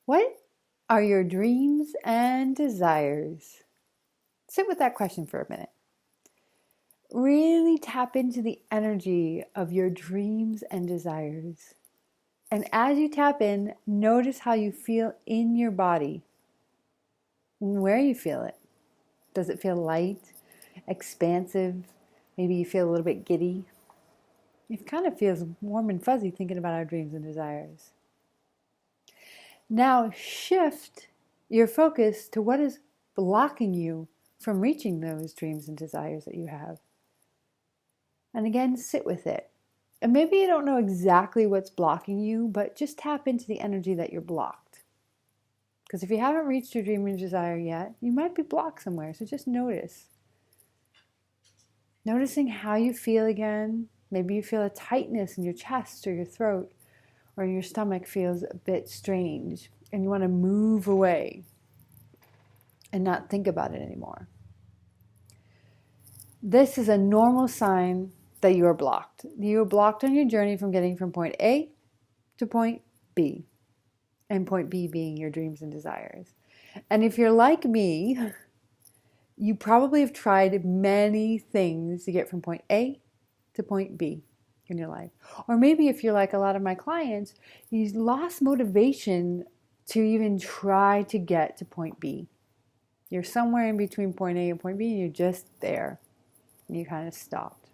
What are your dreams and desires? Sit with that question for a minute. Really tap into the energy of your dreams and desires. And as you tap in, notice how you feel in your body, where you feel it. Does it feel light, expansive? Maybe you feel a little bit giddy. It kind of feels warm and fuzzy thinking about our dreams and desires. Now shift your focus to what is blocking you from reaching those dreams and desires that you have. And again, sit with it. And maybe you don't know exactly what's blocking you, but just tap into the energy that you're blocked. Because if you haven't reached your dream and desire yet, you might be blocked somewhere. So just notice. Noticing how you feel again. Maybe you feel a tightness in your chest or your throat, or your stomach feels a bit strange and you want to move away and not think about it anymore. This is a normal sign that you are blocked. You are blocked on your journey from getting from point A to point B, and point B being your dreams and desires. And if you're like me, you probably have tried many things to get from point A to point B in your life. Or maybe if you're like a lot of my clients, you lost motivation to even try to get to point B. You're somewhere in between point A and point B and you're just there. You kind of stopped.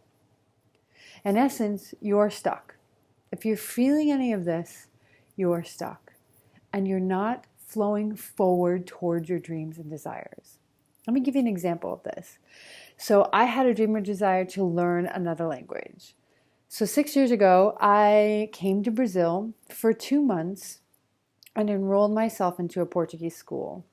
In essence, you're stuck. If you're feeling any of this, you're stuck. And you're not flowing forward towards your dreams and desires. Let me give you an example of this. So I had a dream or desire to learn another language. So 6 years ago, I came to Brazil for 2 months and enrolled myself into a Portuguese school.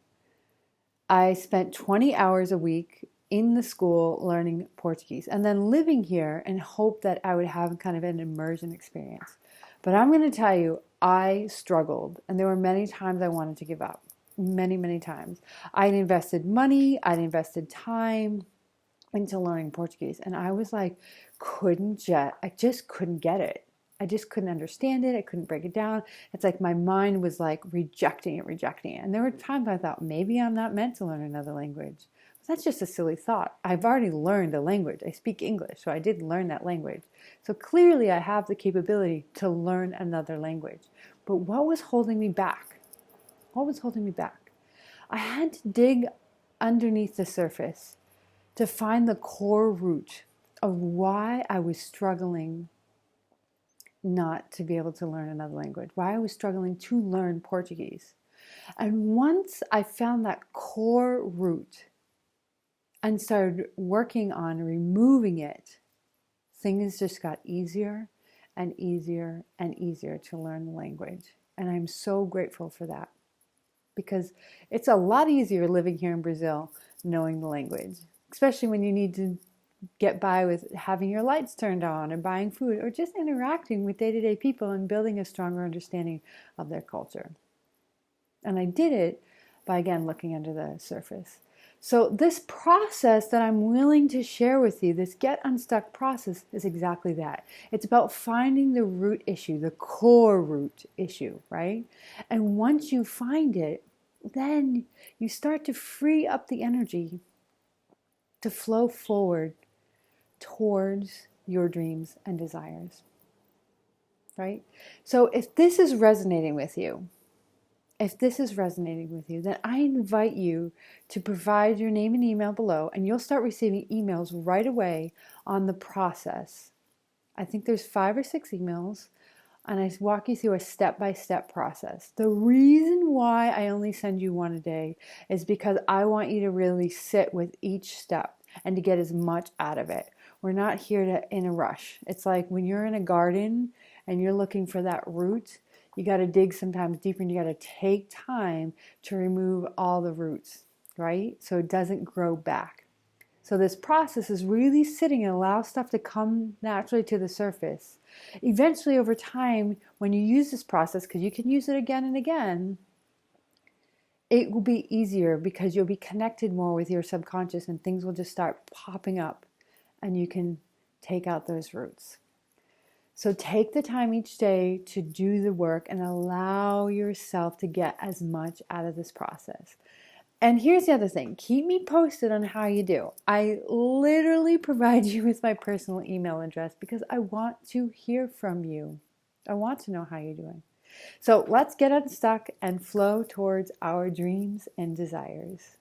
I spent 20 hours a week in the school learning Portuguese and then living here and hoped that I would have kind of an immersion experience. But I'm going to tell you, I struggled and there were many times I wanted to give up. Many, many times. I'd invested money, I'd invested time into learning Portuguese. And I was like, I just couldn't get it. I just couldn't understand it. I couldn't break it down. It's like my mind was like rejecting it. And there were times I thought, maybe I'm not meant to learn another language. But that's just a silly thought. I've already learned a language. I speak English, so I did learn that language. So clearly I have the capability to learn another language. But what was holding me back? What was holding me back? I had to dig underneath the surface to find the core root of why I was struggling not to be able to learn another language, why I was struggling to learn Portuguese. And once I found that core root and started working on removing it, things just got easier and easier and easier to learn the language. And I'm so grateful for that. Because it's a lot easier living here in Brazil knowing the language, especially when you need to get by with having your lights turned on and buying food or just interacting with day-to-day people and building a stronger understanding of their culture. And I did it by, again, looking under the surface. So this process that I'm willing to share with you, this Get Unstuck process, is exactly that. It's about finding the root issue, the core root issue, right? And once you find it, then you start to free up the energy to flow forward towards your dreams and desires, right? So if this is resonating with you, then I invite you to provide your name and email below, and you'll start receiving emails right away on the process. I think there's 5 or 6 emails, and I walk you through a step-by-step process. The reason why I only send you one a day is because I want you to really sit with each step and to get as much out of it. We're not here in a rush. It's like when you're in a garden and you're looking for that root, you got to dig sometimes deeper and you got to take time to remove all the roots, right? So it doesn't grow back. So this process is really sitting and allow stuff to come naturally to the surface. Eventually over time, when you use this process, because you can use it again and again, it will be easier because you'll be connected more with your subconscious and things will just start popping up and you can take out those roots. So take the time each day to do the work and allow yourself to get as much out of this process. And here's the other thing. Keep me posted on how you do. I literally provide you with my personal email address because I want to hear from you. I want to know how you're doing. So let's get unstuck and flow towards our dreams and desires.